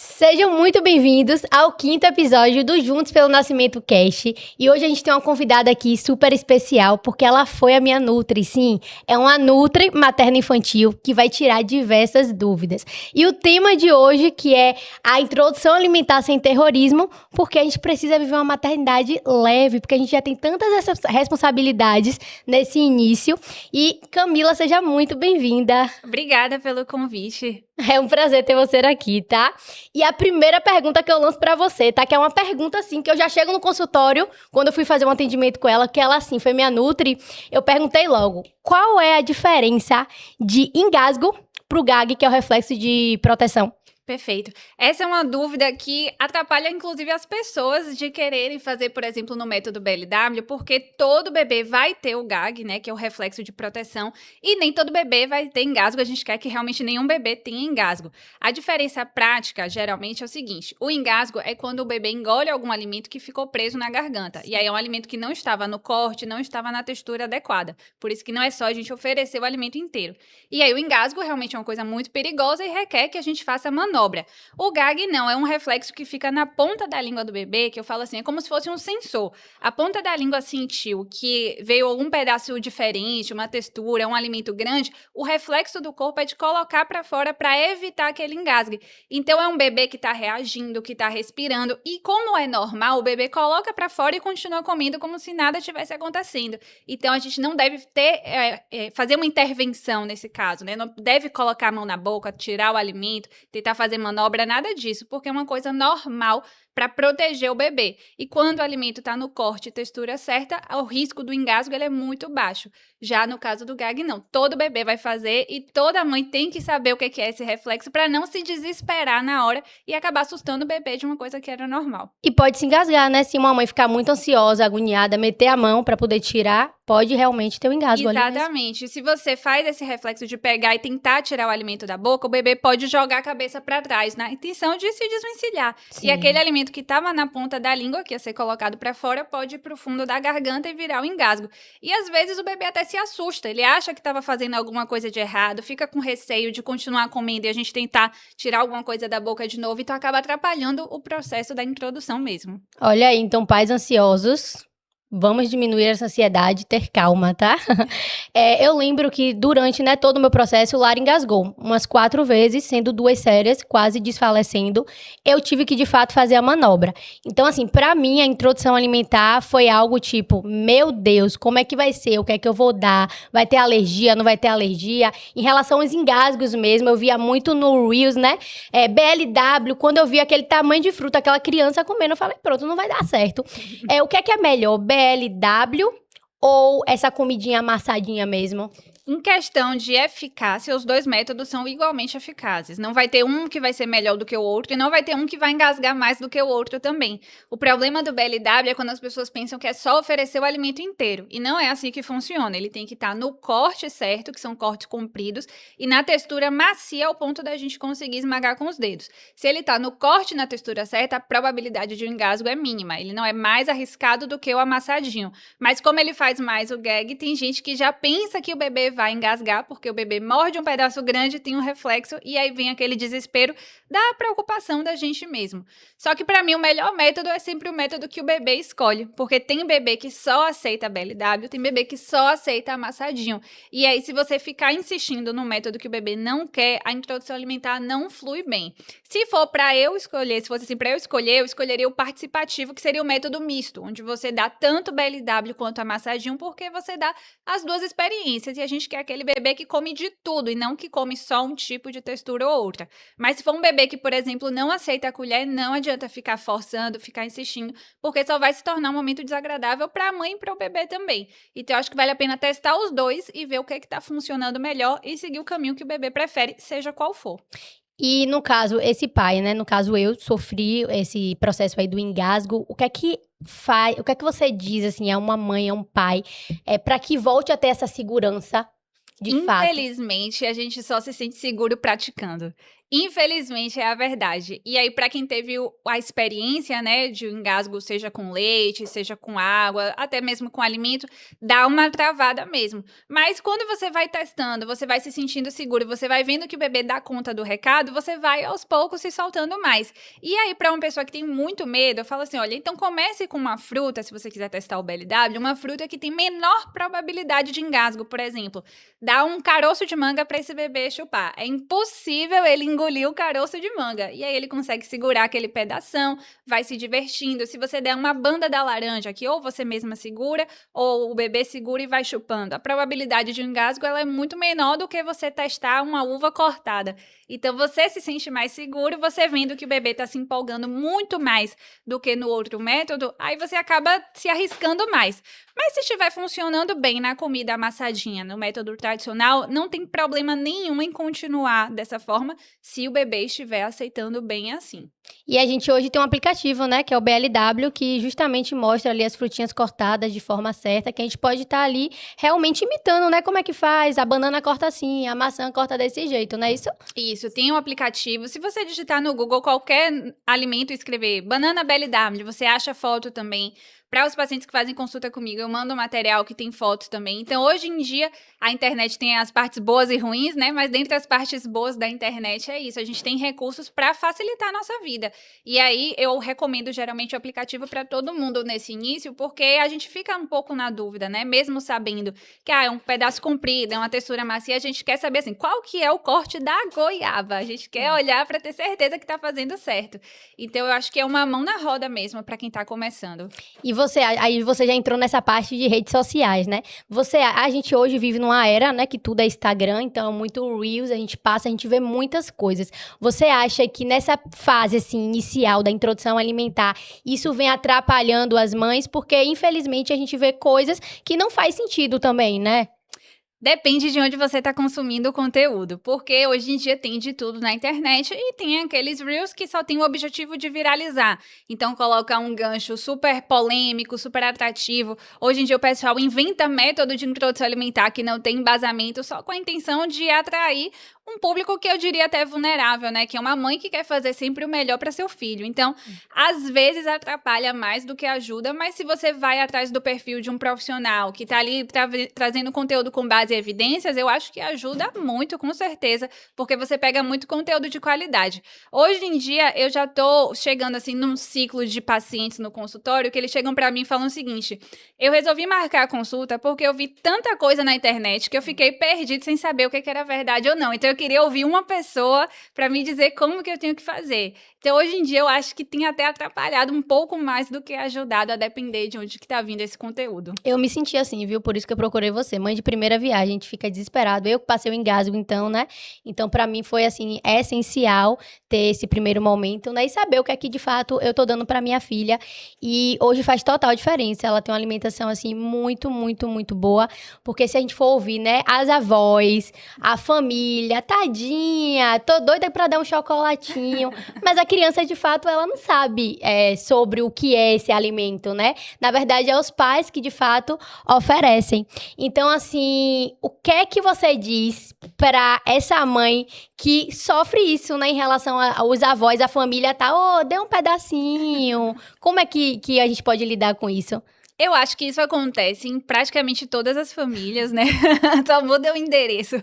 Sejam muito bem-vindos ao 5º episódio do Juntos pelo Nascimento Cast. E hoje a gente tem uma convidada aqui super especial, porque ela foi a minha Nutri, sim. É uma Nutri materno-infantil que vai tirar diversas dúvidas. E o tema de hoje, que é a introdução alimentar sem terrorismo, porque a gente precisa viver uma maternidade leve, porque a gente já tem tantas responsabilidades nesse início. E Camila, seja muito bem-vinda. Obrigada pelo convite. É um prazer ter você aqui, tá? E a primeira pergunta que eu lanço pra você, tá? Que é uma pergunta, assim, que eu já chego no consultório, quando eu fui fazer um atendimento com ela, que ela, assim, foi minha Nutri, eu perguntei logo, qual é a diferença de engasgo pro gag, que é o reflexo de proteção? Perfeito. Essa é uma dúvida que atrapalha, inclusive, as pessoas de quererem fazer, por exemplo, no método BLW, porque todo bebê vai ter o GAG, né, que é o reflexo de proteção, e nem todo bebê vai ter engasgo. A gente quer que realmente nenhum bebê tenha engasgo. A diferença prática, geralmente, é o seguinte: o engasgo é quando o bebê engole algum alimento que ficou preso na garganta. E aí é um alimento que não estava no corte, não estava na textura adequada. Por isso que não é só a gente oferecer o alimento inteiro. E aí o engasgo realmente é uma coisa muito perigosa e requer que a gente faça manobra. O gag não, é um reflexo que fica na ponta da língua do bebê, que eu falo assim, é como se fosse um sensor. A ponta da língua sentiu que veio algum pedaço diferente, uma textura, um alimento grande, o reflexo do corpo é de colocar para fora para evitar aquele engasgue. Então é um bebê que está reagindo, que está respirando, e como é normal, o bebê coloca para fora e continua comendo como se nada tivesse acontecendo. Então a gente não deve fazer uma intervenção nesse caso, né? Não deve colocar a mão na boca, tirar o alimento, tentar fazer manobra, nada disso, porque é uma coisa normal para proteger o bebê. E quando o alimento está no corte e textura certa, o risco do engasgo ele é muito baixo. Já no caso do gag, não. Todo bebê vai fazer e toda mãe tem que saber o que é esse reflexo para não se desesperar na hora e acabar assustando o bebê de uma coisa que era normal. E pode se engasgar, né? Se uma mãe ficar muito ansiosa, agoniada, meter a mão pra poder tirar, pode realmente ter um engasgo ali mesmo. Exatamente. Se você faz esse reflexo de pegar e tentar tirar o alimento da boca, o bebê pode jogar a cabeça para trás, na intenção de se desvencilhar. Sim. E aquele alimento que estava na ponta da língua, que ia ser colocado para fora, pode ir para o fundo da garganta e virar um engasgo. E às vezes o bebê até se assusta, ele acha que estava fazendo alguma coisa de errado, fica com receio de continuar comendo e a gente tentar tirar alguma coisa da boca de novo, então acaba atrapalhando o processo da introdução mesmo. Olha aí, então, pais ansiosos, vamos diminuir essa ansiedade, ter calma, tá? Eu lembro que durante, né, todo o meu processo, o Lara engasgou umas 4 vezes, sendo 2 sérias, quase desfalecendo. Eu tive que, de fato, fazer a manobra. Então, assim, pra mim, a introdução alimentar foi algo tipo, meu Deus, como é que vai ser? O que é que eu vou dar? Vai ter alergia? Não vai ter alergia? Em relação aos engasgos mesmo, eu via muito no Reels, né? BLW, quando eu vi aquele tamanho de fruta, aquela criança comendo, eu falei, pronto, não vai dar certo. O que é melhor? BLW ou essa comidinha amassadinha mesmo? Em questão de eficácia, os dois métodos são igualmente eficazes. Não vai ter um que vai ser melhor do que o outro e não vai ter um que vai engasgar mais do que o outro também. O problema do BLW é quando as pessoas pensam que é só oferecer o alimento inteiro. E não é assim que funciona. Ele tem que estar no corte certo, que são cortes compridos, e na textura macia ao ponto da gente conseguir esmagar com os dedos. Se ele está no corte e na textura certa, a probabilidade de um engasgo é mínima. Ele não é mais arriscado do que o amassadinho. Mas como ele faz mais o gag, tem gente que já pensa que o bebê vai engasgar, porque o bebê morde um pedaço grande, tem um reflexo, e aí vem aquele desespero da preocupação da gente mesmo. Só que para mim o melhor método é sempre o método que o bebê escolhe, porque tem bebê que só aceita BLW, tem bebê que só aceita amassadinho. E aí se você ficar insistindo no método que o bebê não quer, a introdução alimentar não flui bem. Se for para eu escolher, se fosse assim para eu escolheria o participativo, que seria o método misto, onde você dá tanto BLW quanto amassadinho, porque você dá as duas experiências, e a gente quer aquele bebê que come de tudo e não que come só um tipo de textura ou outra. Mas se for um bebê que, por exemplo, não aceita a colher, não adianta ficar forçando, ficar insistindo, porque só vai se tornar um momento desagradável para a mãe e para o bebê também. Então, eu acho que vale a pena testar os dois e ver o que está funcionando melhor e seguir o caminho que o bebê prefere, seja qual for. E no caso, esse pai, né? No caso, eu sofri esse processo aí do engasgo. O que é que faz? O que é que você diz, assim, a uma mãe, a um pai, para que volte a ter essa segurança de fato? Infelizmente, a gente só se sente seguro praticando. Infelizmente, é a verdade. E aí, para quem teve a experiência, né, de engasgo, seja com leite, seja com água, até mesmo com alimento, dá uma travada mesmo. Mas quando você vai testando, você vai se sentindo seguro, você vai vendo que o bebê dá conta do recado, você vai aos poucos se soltando mais. E aí, para uma pessoa que tem muito medo, eu falo assim: olha, então comece com uma fruta, se você quiser testar o BLW, uma fruta que tem menor probabilidade de engasgo, por exemplo. Dá um caroço de manga para esse bebê chupar. É impossível ele engolir o caroço de manga. E aí ele consegue segurar aquele pedação, vai se divertindo. Se você der uma banda da laranja, que ou você mesma segura, ou o bebê segura e vai chupando. A probabilidade de engasgo ela é muito menor do que você testar uma uva cortada. Então você se sente mais seguro, você vendo que o bebê está se empolgando muito mais do que no outro método, aí você acaba se arriscando mais. Mas se estiver funcionando bem na comida amassadinha, no método tradicional, não tem problema nenhum em continuar dessa forma, se o bebê estiver aceitando bem assim. E a gente hoje tem um aplicativo, né, que é o BLW, que justamente mostra ali as frutinhas cortadas de forma certa, que a gente pode estar ali realmente imitando, né, como é que faz, a banana corta assim, a maçã corta desse jeito, não é isso? Isso, tem um aplicativo. Se você digitar no Google qualquer alimento e escrever banana BLW, você acha foto também. Para os pacientes que fazem consulta comigo, eu mando um material que tem fotos também. Então, hoje em dia, a internet tem as partes boas e ruins, né? Mas dentre as partes boas da internet é isso. A gente tem recursos para facilitar a nossa vida. E aí, eu recomendo geralmente o aplicativo para todo mundo nesse início, porque a gente fica um pouco na dúvida, né? Mesmo sabendo que é um pedaço comprido, é uma textura macia, a gente quer saber assim, qual que é o corte da goiaba. A gente quer olhar para ter certeza que está fazendo certo. Então, eu acho que é uma mão na roda mesmo para quem está começando. E você, aí você já entrou nessa parte de redes sociais, né? A gente hoje vive numa era, né, que tudo é Instagram, então muito Reels, a gente passa, a gente vê muitas coisas. Você acha que nessa fase, assim, inicial da introdução alimentar, isso vem atrapalhando as mães? Porque, infelizmente, a gente vê coisas que não faz sentido também, né? Depende de onde você está consumindo o conteúdo, porque hoje em dia tem de tudo na internet e tem aqueles Reels que só tem o objetivo de viralizar. Então, coloca um gancho super polêmico, super atrativo. Hoje em dia o pessoal inventa método de introdução alimentar que não tem embasamento só com a intenção de atrair um público que eu diria até vulnerável, né? Que é uma mãe que quer fazer sempre o melhor para seu filho. Então, às vezes atrapalha mais do que ajuda, mas se você vai atrás do perfil de um profissional que está ali trazendo conteúdo com base em evidências, eu acho que ajuda muito, com certeza, porque você pega muito conteúdo de qualidade. Hoje em dia, eu já tô chegando assim num ciclo de pacientes no consultório que eles chegam para mim e falam o seguinte: eu resolvi marcar a consulta porque eu vi tanta coisa na internet que eu fiquei perdido sem saber o que era verdade ou não. Então, eu queria ouvir uma pessoa para me dizer como que eu tenho que fazer. Então, hoje em dia, eu acho que tem até atrapalhado um pouco mais do que ajudado, a depender de onde que tá vindo esse conteúdo. Eu me senti assim, viu? Por isso que eu procurei você. Mãe de primeira viagem, a gente fica desesperado. Eu que passei o engasgo, então, né? Então, pra mim foi, assim, essencial ter esse primeiro momento, né? E saber o que é que, de fato, eu tô dando pra minha filha. E hoje faz total diferença. Ela tem uma alimentação, assim, muito, muito, muito boa. Porque se a gente for ouvir, né? As avós, a família, tadinha, tô doida pra dar um chocolatinho. Mas a criança, de fato, ela não sabe sobre o que é esse alimento, né? Na verdade, é os pais que, de fato, oferecem. Então, assim, o que é que você diz para essa mãe que sofre isso, né? Em relação aos avós, a família tá, dê um pedacinho. Como é que a gente pode lidar com isso? Eu acho que isso acontece em praticamente todas as famílias, né? Só muda o endereço.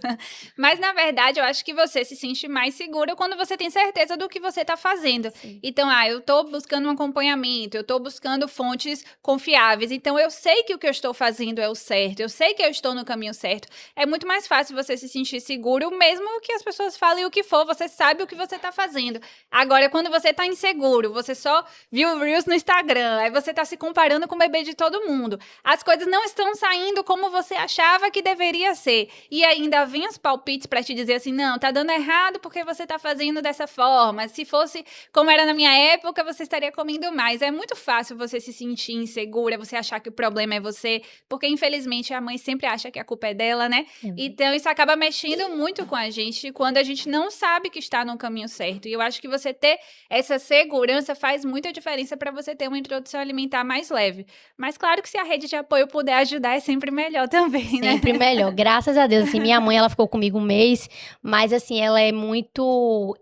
Mas, na verdade, eu acho que você se sente mais segura quando você tem certeza do que você está fazendo. Sim. Então, eu estou buscando um acompanhamento, eu estou buscando fontes confiáveis. Então, eu sei que o que eu estou fazendo é o certo, eu sei que eu estou no caminho certo. É muito mais fácil você se sentir seguro, mesmo que as pessoas falem o que for, você sabe o que você está fazendo. Agora, quando você está inseguro, você só viu o Reels no Instagram, aí você está se comparando com o bebê de todo mundo. As coisas não estão saindo como você achava que deveria ser. E ainda vem os palpites para te dizer assim, não, tá dando errado porque você tá fazendo dessa forma. Se fosse como era na minha época, você estaria comendo mais. É muito fácil você se sentir insegura, você achar que o problema é você, porque infelizmente a mãe sempre acha que a culpa é dela, né? Então isso acaba mexendo muito com a gente quando a gente não sabe que está no caminho certo. E eu acho que você ter essa segurança faz muita diferença para você ter uma introdução alimentar mais leve. Mas claro que se a rede de apoio puder ajudar, é sempre melhor também, né? Sempre melhor, graças a Deus. Assim, minha mãe, ela ficou comigo um mês, mas assim, ela é muito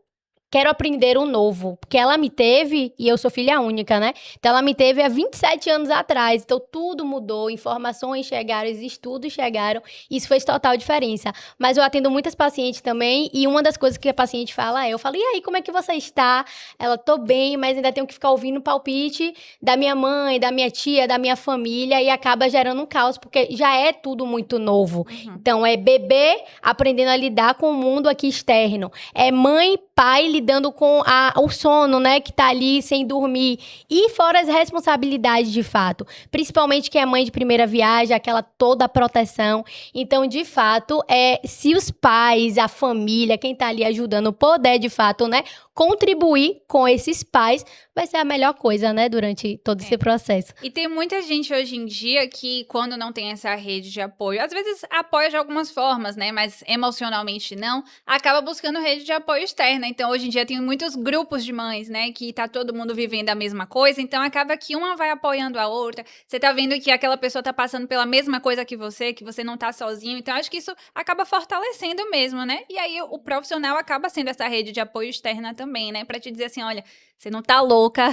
quero aprender um novo. Porque ela me teve, e eu sou filha única, né? Então, ela me teve há 27 anos atrás. Então, tudo mudou, informações chegaram, os estudos chegaram. Isso fez total diferença. Mas eu atendo muitas pacientes também, e uma das coisas que a paciente fala é, eu falo, e aí, como é que você está? Ela, tô bem, mas ainda tenho que ficar ouvindo o palpite da minha mãe, da minha tia, da minha família, e acaba gerando um caos, porque já é tudo muito novo. Então, é bebê aprendendo a lidar com o mundo aqui externo. É mãe, pai lidando com o sono, né, que tá ali sem dormir. E fora as responsabilidades, de fato. Principalmente que é mãe de primeira viagem, aquela toda a proteção. Então, de fato, se os pais, a família, quem tá ali ajudando, puder, de fato, né, contribuir com esses pais, vai ser a melhor coisa, né, durante todo esse processo. E tem muita gente hoje em dia que, quando não tem essa rede de apoio, às vezes apoia de algumas formas, né, mas emocionalmente não, acaba buscando rede de apoio externa. Então, hoje em dia tem muitos grupos de mães, né, que tá todo mundo vivendo a mesma coisa, então acaba que uma vai apoiando a outra, você tá vendo que aquela pessoa tá passando pela mesma coisa que você não tá sozinho, então acho que isso acaba fortalecendo mesmo, né, e aí o profissional acaba sendo essa rede de apoio externa também, né, pra te dizer assim, olha, você não tá louca,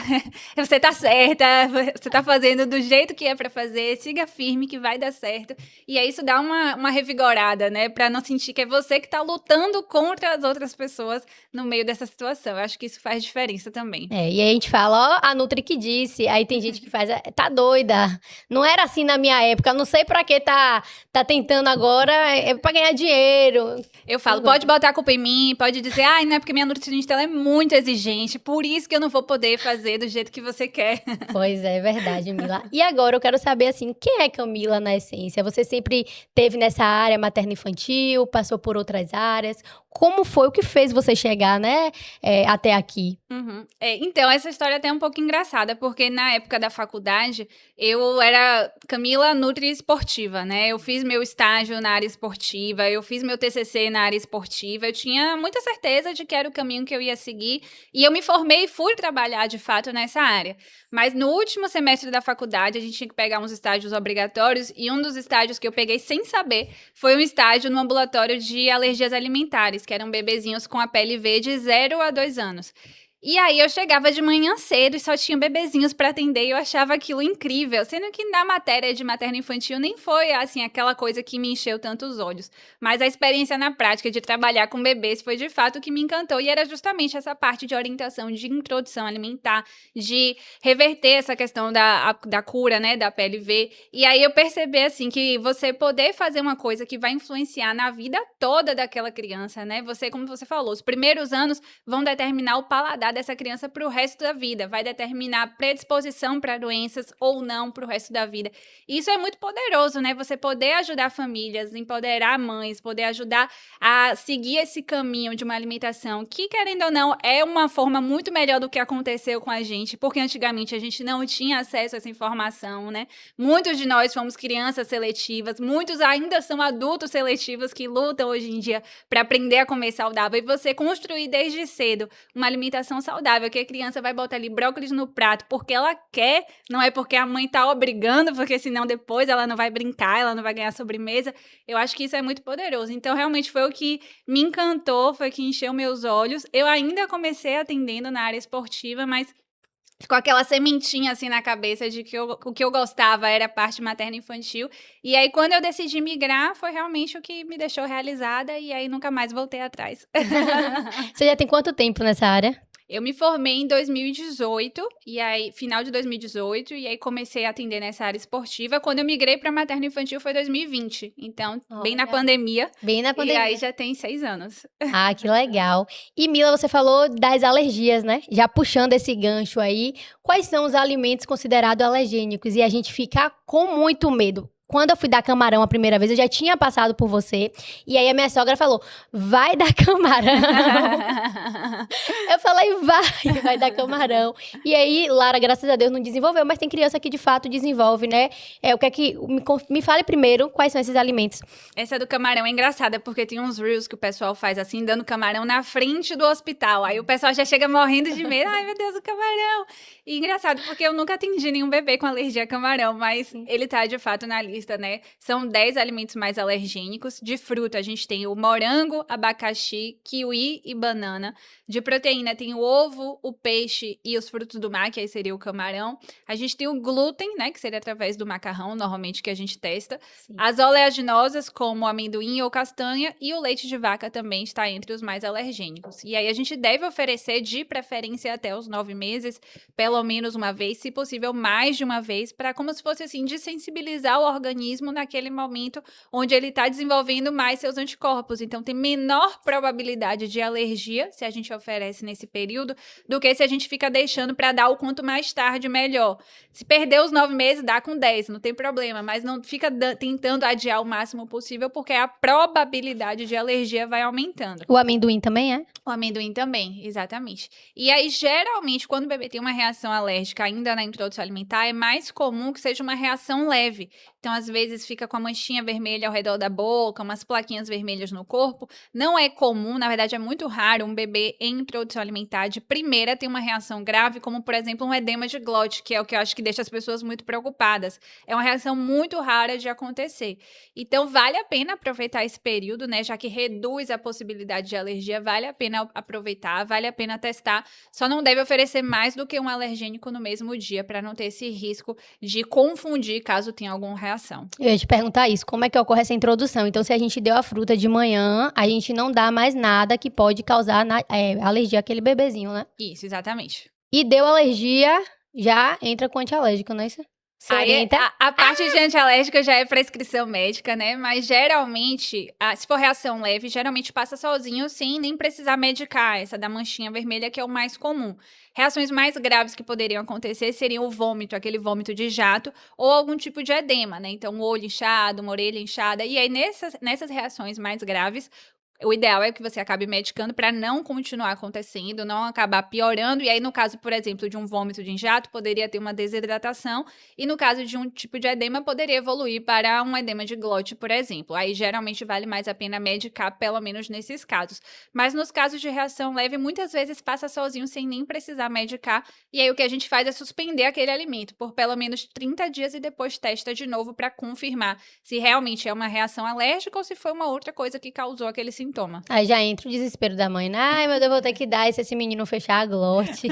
você tá certa, você tá fazendo do jeito que é pra fazer, siga firme que vai dar certo. E aí isso dá uma revigorada, né? Pra não sentir que é você que tá lutando contra as outras pessoas no meio dessa situação. Eu acho que isso faz diferença também. E aí a gente fala, ó, a Nutri que disse. Aí tem gente que faz, tá doida. Não era assim na minha época, não sei pra que tá tentando agora, é pra ganhar dinheiro. Eu falo, pode botar a culpa em mim, pode dizer, não é porque minha nutricionista ela é muito exigente, por isso que eu não vou poder fazer do jeito que você quer. Pois é verdade, Mila. E agora eu quero saber, assim, quem é Camila na essência? Você sempre teve nessa área materno-infantil, passou por outras áreas? Como foi, o que fez você chegar, né, até aqui? Então, essa história é até um pouco engraçada, porque na época da faculdade, eu era Camila Nutri Esportiva, né? Eu fiz meu estágio na área esportiva, eu fiz meu TCC na área esportiva, eu tinha muita certeza de que era o caminho que eu ia seguir, e eu me formei e fui trabalhar, de fato, nessa área. Mas no último semestre da faculdade, a gente tinha que pegar uns estágios obrigatórios, e um dos estágios que eu peguei sem saber foi um estágio no ambulatório de alergias alimentares, que eram bebezinhos com a pele V de 0 a 2 anos. E aí eu chegava de manhã cedo e só tinha bebezinhos para atender e eu achava aquilo incrível, sendo que na matéria de materno-infantil nem foi, assim, aquela coisa que me encheu tanto os olhos. Mas a experiência na prática de trabalhar com bebês foi de fato o que me encantou e era justamente essa parte de orientação, de introdução alimentar, de reverter essa questão da cura, né, da PLV. E aí eu percebi, assim, que você poder fazer uma coisa que vai influenciar na vida toda daquela criança, né? Você, como você falou, os primeiros anos vão determinar o paladar dessa criança para o resto da vida, vai determinar a predisposição para doenças ou não para o resto da vida. E isso é muito poderoso, né? Você poder ajudar famílias, empoderar mães, poder ajudar a seguir esse caminho de uma alimentação que, querendo ou não, é uma forma muito melhor do que aconteceu com a gente, porque antigamente a gente não tinha acesso a essa informação, né? Muitos de nós fomos crianças seletivas, muitos ainda são adultos seletivos que lutam hoje em dia para aprender a comer saudável e você construir desde cedo uma alimentação saudável, que a criança vai botar ali brócolis no prato porque ela quer, não é porque a mãe tá obrigando, porque senão depois ela não vai brincar, ela não vai ganhar sobremesa. Eu acho que isso é muito poderoso. Então, realmente foi o que me encantou, foi o que encheu meus olhos. Eu ainda comecei atendendo na área esportiva, mas ficou aquela sementinha assim na cabeça de que o que eu gostava era a parte materno-infantil. E aí, quando eu decidi migrar, foi realmente o que me deixou realizada e aí nunca mais voltei atrás. Você já tem quanto tempo nessa área? Eu me formei em 2018, e aí, final de 2018, e aí comecei a atender nessa área esportiva. Quando eu migrei para materno-infantil foi 2020, então, bem na pandemia. Bem na pandemia. E aí já tem 6 anos. Ah, que legal. E Mila, você falou das alergias, né? Já puxando esse gancho aí, quais são os alimentos considerados alergênicos? E a gente fica com muito medo. Quando eu fui dar camarão a primeira vez, eu já tinha passado por você. E aí a minha sogra falou, vai dar camarão. Eu falei, vai dar camarão. E aí, Lara, graças a Deus, não desenvolveu. Mas tem criança que, de fato, desenvolve, né? O que é que... Me fale primeiro quais são esses alimentos. Essa do camarão é engraçada, porque tem uns reels que o pessoal faz assim, dando camarão na frente do hospital. Aí o pessoal já chega morrendo de medo. Ai, meu Deus, o camarão. E engraçado, porque eu nunca atendi nenhum bebê com alergia a camarão. Mas ele tá, de fato, na lista lista, né? São 10 alimentos mais alergênicos. De fruta, a gente tem o morango, abacaxi, kiwi e banana. De proteína, tem o ovo, o peixe e os frutos do mar, que aí seria o camarão. A gente tem o glúten, né? Que seria através do macarrão, normalmente, que a gente testa. Sim. As oleaginosas, como amendoim ou castanha. E o leite de vaca também está entre os mais alergênicos. E aí, a gente deve oferecer, de preferência, até os 9 meses, pelo menos uma vez, se possível, mais de uma vez, para como se fosse assim, desensibilizar o organismo naquele momento onde ele está desenvolvendo mais seus anticorpos. Então, tem menor probabilidade de alergia, se a gente oferece nesse período, do que se a gente fica deixando para dar o quanto mais tarde, melhor. Se perder os 9 meses, dá com 10, não tem problema, mas não fica tentando adiar o máximo possível, porque a probabilidade de alergia vai aumentando. O amendoim também é? O amendoim também, exatamente. E aí, geralmente, quando o bebê tem uma reação alérgica ainda na introdução alimentar, é mais comum que seja uma reação leve. Então, às vezes, fica com a manchinha vermelha ao redor da boca, umas plaquinhas vermelhas no corpo. Não é comum, na verdade, é muito raro um bebê em introdução alimentar de primeira ter uma reação grave, como, por exemplo, um edema de glote, que é o que eu acho que deixa as pessoas muito preocupadas. É uma reação muito rara de acontecer. Então, vale a pena aproveitar esse período, né? Já que reduz a possibilidade de alergia, vale a pena aproveitar, vale a pena testar. Só não deve oferecer mais do que um alergênico no mesmo dia, para não ter esse risco de confundir caso tenha alguma reação. Eu ia te perguntar isso, como é que ocorre essa introdução? Então, se a gente deu a fruta de manhã, a gente não dá mais nada que pode causar alergia àquele bebezinho, né? Isso, exatamente. E deu alergia, já entra com antialérgico, não é isso? Aí, a parte de antialérgica já é prescrição médica, né? Mas geralmente, se for reação leve, geralmente passa sozinho, sem nem precisar medicar. Essa da manchinha vermelha, que é o mais comum. Reações mais graves que poderiam acontecer seriam o vômito, aquele vômito de jato, ou algum tipo de edema, né? Então, um olho inchado, uma orelha inchada. E aí, nessas reações mais graves, o ideal é que você acabe medicando para não continuar acontecendo, não acabar piorando. E aí, no caso, por exemplo, de um vômito de jato, poderia ter uma desidratação. E no caso de um tipo de edema, poderia evoluir para um edema de glote, por exemplo. Aí, geralmente, vale mais a pena medicar, pelo menos nesses casos. Mas nos casos de reação leve, muitas vezes passa sozinho, sem nem precisar medicar. E aí, o que a gente faz é suspender aquele alimento por pelo menos 30 dias e depois testa de novo para confirmar se realmente é uma reação alérgica ou se foi uma outra coisa que causou aquele sintoma. Aí já entra o desespero da mãe, né? Ai, meu Deus, vou ter que dar se esse menino fechar a glote.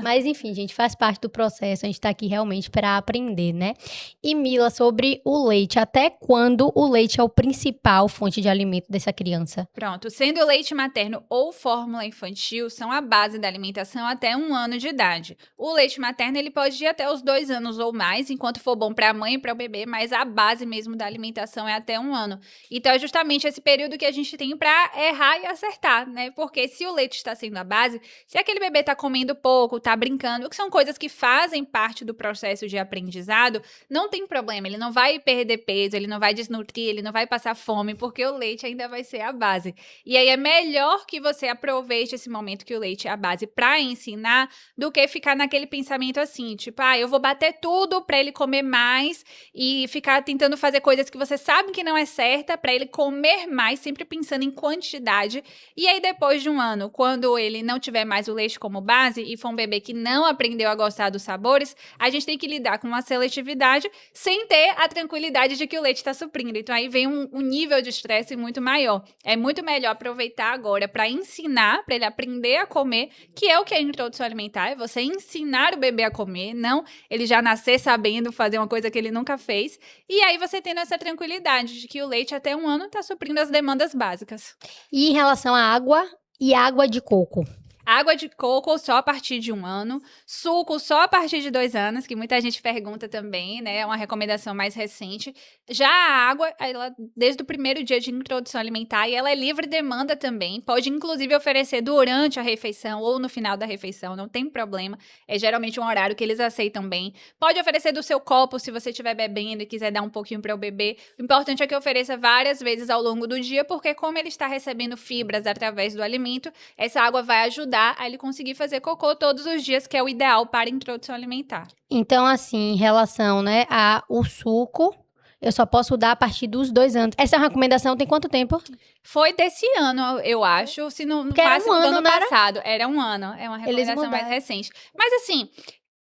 Mas enfim, gente, faz parte do processo, a gente tá aqui realmente para aprender, né? E Mila, sobre o leite, até quando o leite é o principal fonte de alimento dessa criança? Pronto, sendo o leite materno ou fórmula infantil, são a base da alimentação até 1 ano de idade. O leite materno, ele pode ir até os 2 anos ou mais, enquanto for bom para a mãe e para o bebê, mas a base mesmo da alimentação é até 1 ano. Então, é justamente esse período que a gente tem para errar e acertar, né? Porque se o leite está sendo a base, se aquele bebê está comendo pouco, está brincando, que são coisas que fazem parte do processo de aprendizado, não tem problema, ele não vai perder peso, ele não vai desnutrir, ele não vai passar fome, porque o leite ainda vai ser a base. E aí é melhor que você aproveite esse momento que o leite é a base para ensinar, do que ficar naquele pensamento assim, tipo, eu vou bater tudo para ele comer mais e ficar tentando fazer coisas que você sabe que não é certa para ele comer mais, sempre pensando em quantidade. E aí, depois de 1 ano, quando ele não tiver mais o leite como base e for um bebê que não aprendeu a gostar dos sabores, a gente tem que lidar com uma seletividade sem ter a tranquilidade de que o leite está suprindo. Então, aí vem um nível de estresse muito maior. É muito melhor aproveitar agora para ensinar, para ele aprender a comer, que é o que é a introdução alimentar, é você ensinar o bebê a comer, não ele já nascer sabendo fazer uma coisa que ele nunca fez. E aí, você tendo essa tranquilidade de que o leite até 1 ano está suprindo as demandas básicas. E em relação à água e água de coco? Água de coco só a partir de 1 ano, suco só a partir de 2 anos, que muita gente pergunta também, né? É uma recomendação mais recente. Já a água, ela, desde o primeiro dia de introdução alimentar, e ela é livre demanda também. Pode, inclusive, oferecer durante a refeição ou no final da refeição, não tem problema. É geralmente um horário que eles aceitam bem. Pode oferecer do seu copo, se você estiver bebendo e quiser dar um pouquinho para o bebê. O importante é que ofereça várias vezes ao longo do dia, porque como ele está recebendo fibras através do alimento, essa água vai ajudar a ele conseguir fazer cocô todos os dias, que é o ideal para a introdução alimentar. Então, assim, em relação, né, ao suco, eu só posso dar a partir dos 2 anos. Essa recomendação tem quanto tempo? Foi desse ano, eu acho, se no Porque era máximo 1 do ano, ano não era? passado. Era 1 ano, é uma recomendação mais recente. Mas assim,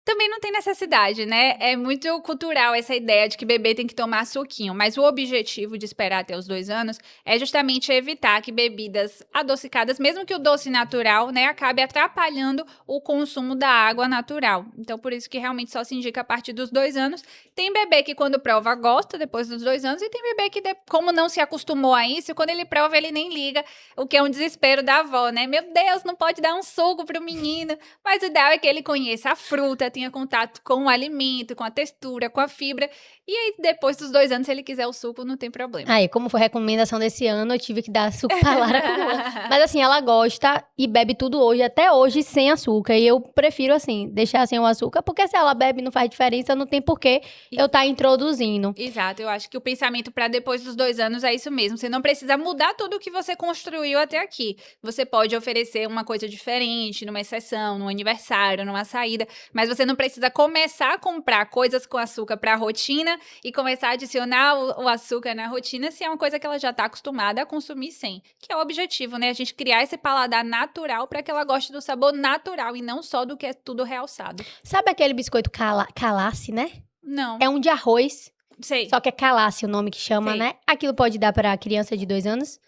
Também não tem necessidade, né? É muito cultural essa ideia de que bebê tem que tomar suquinho, mas o objetivo de esperar até os 2 anos é justamente evitar que bebidas adocicadas, mesmo que o doce natural, né, acabe atrapalhando o consumo da água natural. Então, por isso que realmente só se indica a partir dos 2 anos. Tem bebê que quando prova gosta depois dos 2 anos e tem bebê que, como não se acostumou a isso, quando ele prova ele nem liga, o que é um desespero da avó, né? Meu Deus, não pode dar um suco pro menino. Mas o ideal é que ele conheça a fruta, tenha contato com o alimento, com a textura, com a fibra. E aí, depois dos 2 anos, se ele quiser o suco, não tem problema. Aí, como foi a recomendação desse ano, eu tive que dar suco pra Lara com ela. Mas assim, ela gosta e bebe tudo hoje, até hoje, sem açúcar. E eu prefiro, assim, deixar sem o açúcar, porque se ela bebe e não faz diferença, não tem porquê eu estar introduzindo. Exato, eu acho que o pensamento para depois dos 2 anos é isso mesmo. Você não precisa mudar tudo o que você construiu até aqui. Você pode oferecer uma coisa diferente, numa exceção, num aniversário, numa saída, mas você não precisa começar a comprar coisas com açúcar para a rotina e começar a adicionar o açúcar na rotina se é uma coisa que ela já está acostumada a consumir sem. Que é o objetivo, né? A gente criar esse paladar natural para que ela goste do sabor natural e não só do que é tudo realçado. Sabe aquele biscoito calace, né? Não. É um de arroz, Sei. só que é calace o nome que chama, Sei. né? Aquilo pode dar pra criança de 2 anos?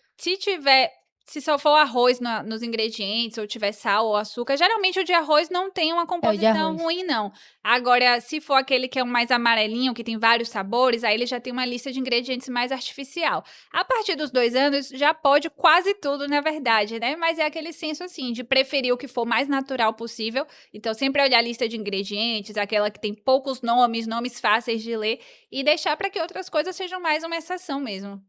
Se só for arroz nos ingredientes, ou tiver sal ou açúcar, geralmente o de arroz não tem uma composição arroz. ruim, não. Agora, se for aquele que é um mais amarelinho, que tem vários sabores, aí ele já tem uma lista de ingredientes mais artificial. A partir dos 2 anos, já pode quase tudo, na verdade, né? Mas é aquele senso, assim, de preferir o que for mais natural possível. Então, sempre olhar a lista de ingredientes, aquela que tem poucos nomes fáceis de ler, e deixar para que outras coisas sejam mais uma exceção mesmo.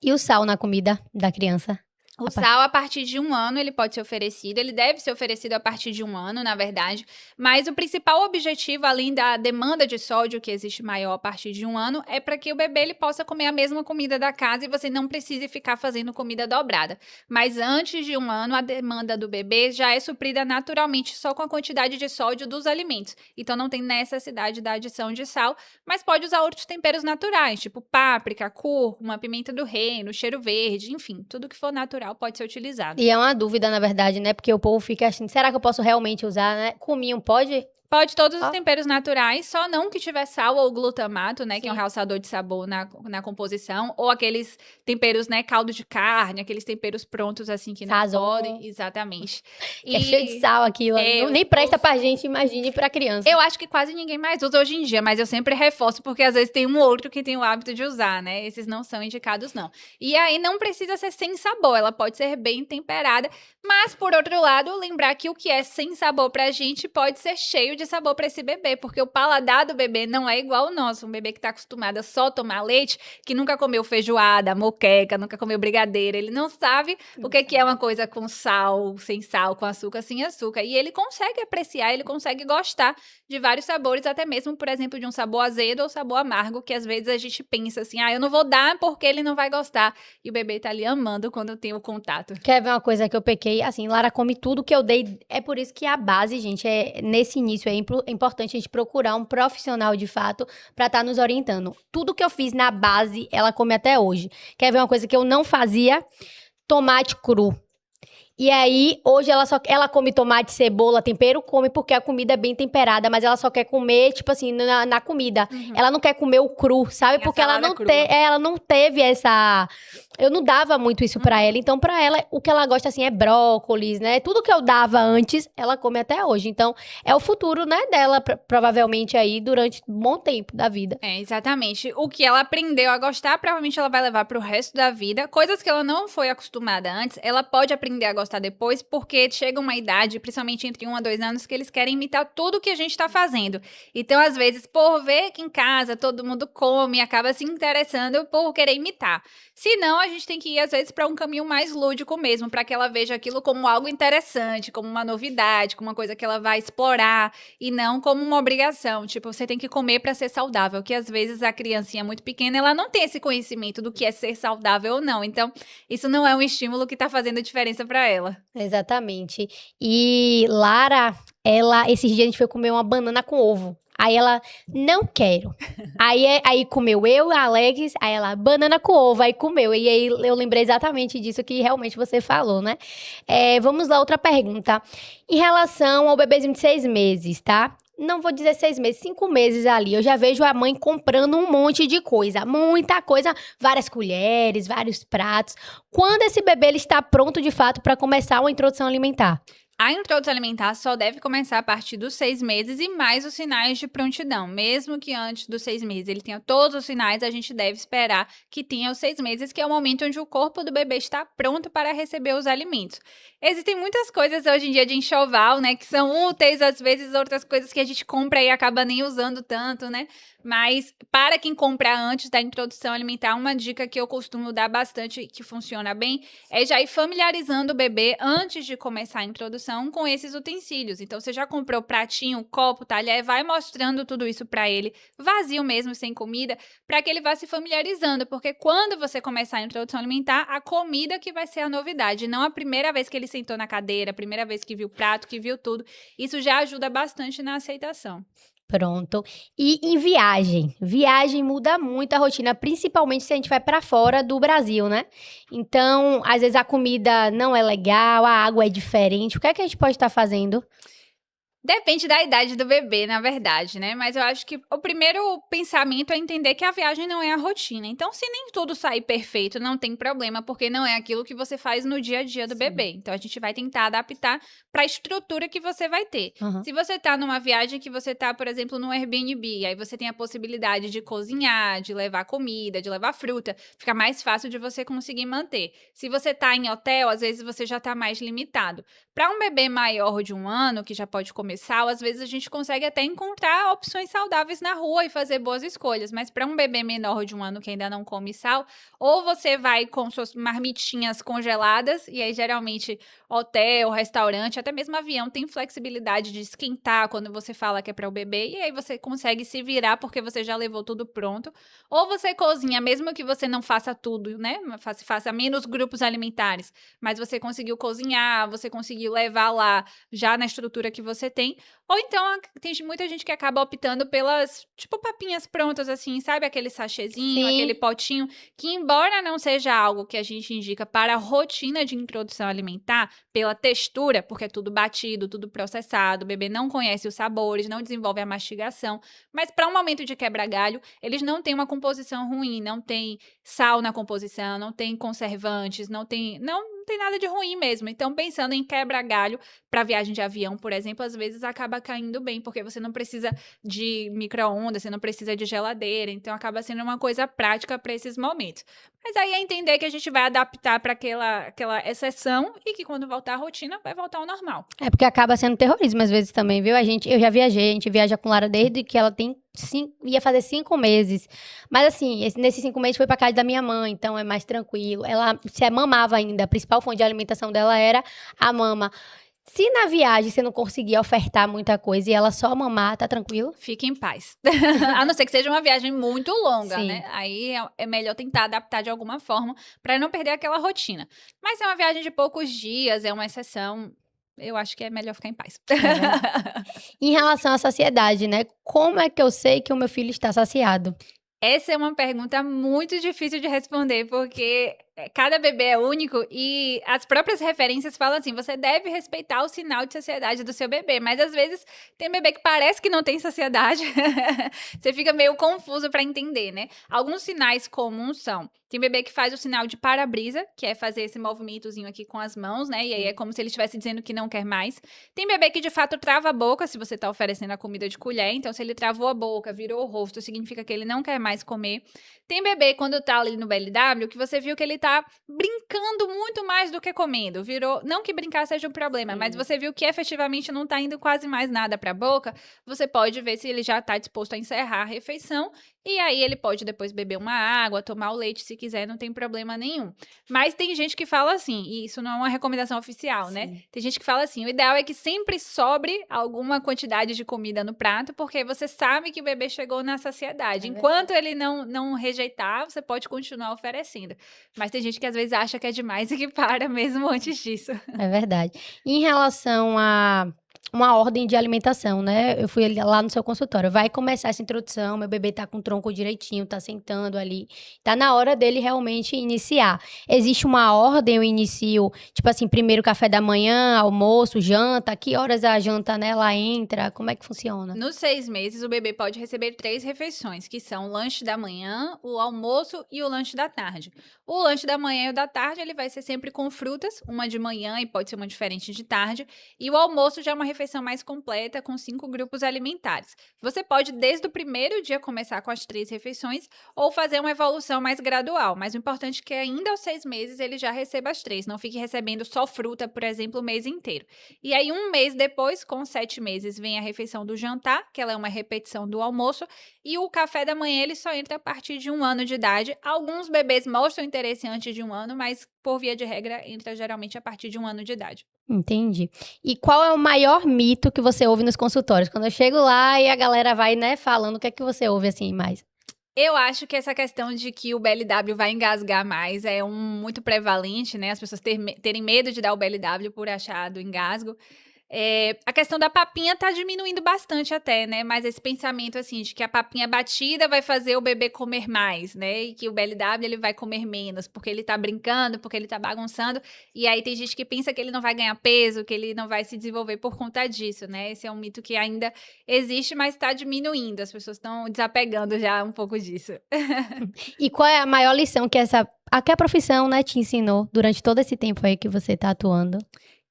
E o sal na comida da criança? O sal, a partir de 1 ano, ele pode ser oferecido. Ele deve ser oferecido a partir de 1 ano, na verdade. Mas o principal objetivo, além da demanda de sódio, que existe maior a partir de 1 ano, é para que o bebê ele possa comer a mesma comida da casa e você não precise ficar fazendo comida dobrada. Mas antes de 1 ano, a demanda do bebê já é suprida naturalmente só com a quantidade de sódio dos alimentos. Então, não tem necessidade da adição de sal, mas pode usar outros temperos naturais, tipo páprica, cúrcuma, pimenta do reino, cheiro verde, enfim, tudo que for natural pode ser utilizado. E é uma dúvida, na verdade, né? Porque o povo fica assim, será que eu posso realmente usar, né? Cominho pode? Pode todos os temperos naturais, só não que tiver sal ou glutamato, né? Sim. Que é um realçador de sabor na composição. Ou aqueles temperos, né? Caldo de carne, aqueles temperos prontos, assim, que não Sazon. podem. Exatamente. Que é cheio de sal aquilo. Nem presta pra gente, imagine pra criança. Eu acho que quase ninguém mais usa hoje em dia, mas eu sempre reforço, porque às vezes tem um outro que tem o hábito de usar, né? Esses não são indicados, não. E aí não precisa ser sem sabor, ela pode ser bem temperada. Mas, por outro lado, lembrar que o que é sem sabor pra gente pode ser cheio de sabor para esse bebê, porque o paladar do bebê não é igual ao nosso. Um bebê que tá acostumado a só tomar leite, que nunca comeu feijoada, moqueca, nunca comeu brigadeiro, ele não sabe o que é uma coisa com sal, sem sal, com açúcar, sem açúcar. E ele consegue apreciar, ele consegue gostar de vários sabores, até mesmo, por exemplo, de um sabor azedo ou sabor amargo, que às vezes a gente pensa assim, eu não vou dar porque ele não vai gostar. E o bebê tá ali amando quando tem o contato. Quer ver uma coisa que eu pequei? Assim, Lara come tudo que eu dei. É por isso que a base, gente, nesse início é importante a gente procurar um profissional de fato pra estar nos orientando. Tudo que eu fiz na base, ela come até hoje. Quer ver uma coisa que eu não fazia? Tomate cru. E aí, hoje ela come tomate, cebola, tempero, come porque a comida é bem temperada, mas ela só quer comer, tipo assim, na comida. Uhum. Ela não quer comer o cru, sabe? Tem a porque ela salada não teve essa... Eu não dava muito isso pra ela. Então, pra ela, o que ela gosta, assim, é brócolis, né? Tudo que eu dava antes, ela come até hoje. Então, é o futuro, né, dela, provavelmente aí, durante um bom tempo da vida. É, exatamente. O que ela aprendeu a gostar, provavelmente ela vai levar pro resto da vida. Coisas que ela não foi acostumada antes, ela pode aprender a gostar depois, porque chega uma idade, principalmente entre 1 a 2 anos, que eles querem imitar tudo que a gente tá fazendo. Então, às vezes, por ver que em casa todo mundo come, acaba se interessando por querer imitar. Se não, a gente tem que ir, às vezes, para um caminho mais lúdico mesmo, para que ela veja aquilo como algo interessante, como uma novidade, como uma coisa que ela vai explorar, e não como uma obrigação. Tipo, você tem que comer para ser saudável, que às vezes a criancinha muito pequena, ela não tem esse conhecimento do que é ser saudável ou não. Então, isso não é um estímulo que tá fazendo diferença para ela. Exatamente. E Lara, esses dias a gente foi comer uma banana com ovo. Aí ela, não quero. Aí comeu eu, a Alex, aí ela, banana com ovo, aí comeu. E aí eu lembrei exatamente disso que realmente você falou, né? Vamos lá, outra pergunta. Em relação ao bebezinho de 6 meses, tá? não vou dizer 6 meses, 5 meses ali, eu já vejo a mãe comprando um monte de coisa, muita coisa, várias colheres, vários pratos. Quando esse bebê ele está pronto de fato para começar uma introdução alimentar? A introdução alimentar só deve começar a partir dos 6 meses e mais os sinais de prontidão. Mesmo que antes dos 6 meses ele tenha todos os sinais, a gente deve esperar que tenha os 6 meses, que é o momento onde o corpo do bebê está pronto para receber os alimentos. Existem muitas coisas hoje em dia de enxoval, né, que são úteis, às vezes outras coisas que a gente compra e acaba nem usando tanto, né? Mas para quem compra antes da introdução alimentar, uma dica que eu costumo dar bastante, que funciona bem, é já ir familiarizando o bebê antes de começar a introdução com esses utensílios. Então, você já comprou pratinho, copo, talher, vai mostrando tudo isso para ele, vazio mesmo, sem comida, para que ele vá se familiarizando, porque quando você começar a introdução alimentar, a comida que vai ser a novidade, não a primeira vez que ele sentou na cadeira, a primeira vez que viu o prato, que viu tudo. Isso já ajuda bastante na aceitação. Pronto. E em viagem? Viagem muda muito a rotina, principalmente se a gente vai para fora do Brasil, né? Então, às vezes a comida não é legal, a água é diferente. O que é que a gente pode estar fazendo? Depende da idade do bebê, na verdade, né? Mas eu acho que o primeiro pensamento é entender que a viagem não é a rotina. Então, se nem tudo sair perfeito, não tem problema, porque não é aquilo que você faz no dia a dia do Sim. bebê. Então, a gente vai tentar adaptar para a estrutura que você vai ter. Aham. Se você tá numa viagem que você tá, por exemplo, no Airbnb, aí você tem a possibilidade de cozinhar, de levar comida, de levar fruta, fica mais fácil de você conseguir manter. Se você tá em hotel, às vezes você já tá mais limitado. Para um bebê maior de 1 ano, que já pode comer sal, às vezes a gente consegue até encontrar opções saudáveis na rua e fazer boas escolhas. Mas para um bebê menor de 1 ano que ainda não come sal, ou você vai com suas marmitinhas congeladas, e aí geralmente hotel, restaurante, até mesmo avião tem flexibilidade de esquentar quando você fala que é para o bebê, e aí você consegue se virar porque você já levou tudo pronto. Ou você cozinha, mesmo que você não faça tudo, né? Faça menos grupos alimentares, mas você conseguiu cozinhar, você conseguiu levar lá já na estrutura que você tem. Ou então tem muita gente que acaba optando pelas, tipo, papinhas prontas assim, sabe? Aquele sachêzinho, aquele Sim. potinho, que embora não seja algo que a gente indica para a rotina de introdução alimentar, pela textura, porque é tudo batido, tudo processado, o bebê não conhece os sabores, não desenvolve a mastigação, mas para um momento de quebra-galho, eles não têm uma composição ruim, não tem sal na composição, não tem conservantes, não tem nada de ruim mesmo. Então, pensando em quebra-galho para viagem de avião, por exemplo, às vezes acaba caindo bem, porque você não precisa de micro-ondas, você não precisa de geladeira, então acaba sendo uma coisa prática para esses momentos. Mas aí é entender que a gente vai adaptar para aquela exceção e que quando voltar à rotina, vai voltar ao normal. É porque acaba sendo terrorismo às vezes também, viu? Eu já viajei, a gente viaja com Lara desde que ela tem ia fazer 5 meses. Mas assim, nesses 5 meses foi pra casa da minha mãe, então é mais tranquilo. Ela se mamava ainda, a principal fonte de alimentação dela era a mama. Se na viagem você não conseguir ofertar muita coisa e ela só mamar, tá tranquilo? Fique em paz. A não ser que seja uma viagem muito longa, Sim. né? Aí é melhor tentar adaptar de alguma forma para não perder aquela rotina. Mas se é uma viagem de poucos dias, é uma exceção, eu acho que é melhor ficar em paz. É verdade. Em relação à saciedade, né? Como é que eu sei que o meu filho está saciado? Essa é uma pergunta muito difícil de responder, porque cada bebê é único e as próprias referências falam assim: você deve respeitar o sinal de saciedade do seu bebê, mas às vezes tem bebê que parece que não tem saciedade, você fica meio confuso para entender, né? Alguns sinais comuns são: tem bebê que faz o sinal de para-brisa, que é fazer esse movimentozinho aqui com as mãos, né? E aí é como se ele estivesse dizendo que não quer mais. Tem bebê que de fato trava a boca, se você tá oferecendo a comida de colher, então se ele travou a boca, virou o rosto, significa que ele não quer mais comer. Tem bebê, quando tá ali no BLW, que você viu que ele tá brincando muito mais do que comendo. Virou, não que brincar seja um problema, mas você viu que efetivamente não tá indo quase mais nada pra boca, você pode ver se ele já tá disposto a encerrar a refeição, e aí ele pode depois beber uma água, tomar o leite se quiser, não tem problema nenhum. Mas tem gente que fala assim, e isso não é uma recomendação oficial, né? Sim. Tem gente que fala assim: o ideal é que sempre sobre alguma quantidade de comida no prato, porque você sabe que o bebê chegou na saciedade. É Enquanto ele não rejeitar, você pode continuar oferecendo. Mas tem gente que às vezes acha que é demais e que para mesmo antes disso. É verdade. Em relação a uma ordem de alimentação, né? Eu fui lá no seu consultório, vai começar essa introdução, meu bebê tá com o tronco direitinho, tá sentando ali, tá na hora dele realmente iniciar. Existe uma ordem, eu inicio, tipo assim, primeiro café da manhã, almoço, janta, que horas a janta, né, ela entra, como é que funciona? Nos 6 meses, o bebê pode receber 3 refeições, que são o lanche da manhã, o almoço e o lanche da tarde. O lanche da manhã e o da tarde, ele vai ser sempre com frutas, uma de manhã e pode ser uma diferente de tarde. E o almoço já é uma refeição mais completa, com 5 grupos alimentares. Você pode, desde o primeiro dia, começar com as 3 refeições ou fazer uma evolução mais gradual. Mas o importante é que ainda aos 6 meses ele já receba as 3. Não fique recebendo só fruta, por exemplo, o mês inteiro. E aí, um mês depois, com 7 meses, vem a refeição do jantar, que ela é uma repetição do almoço, e o café da manhã ele só entra a partir de 1 ano de idade. Alguns bebês mostram interesse antes de 1 ano, mas por via de regra entra geralmente a partir de 1 ano de idade. Entendi. E qual é o maior mito que você ouve nos consultórios? Quando eu chego lá e a galera vai, né, falando, o que é que você ouve assim mais? Eu acho que essa questão de que o BLW vai engasgar mais é muito prevalente, né? As pessoas terem medo de dar o BLW por achar do engasgo. A questão da papinha tá diminuindo bastante até, né? Mas esse pensamento, assim, de que a papinha batida vai fazer o bebê comer mais, né? E que o BLW ele vai comer menos, porque ele tá brincando, porque ele tá bagunçando. E aí tem gente que pensa que ele não vai ganhar peso, que ele não vai se desenvolver por conta disso, né? Esse é um mito que ainda existe, mas tá diminuindo. As pessoas estão desapegando já um pouco disso. E qual é a maior lição que que a profissão, né, te ensinou durante todo esse tempo aí que você tá atuando?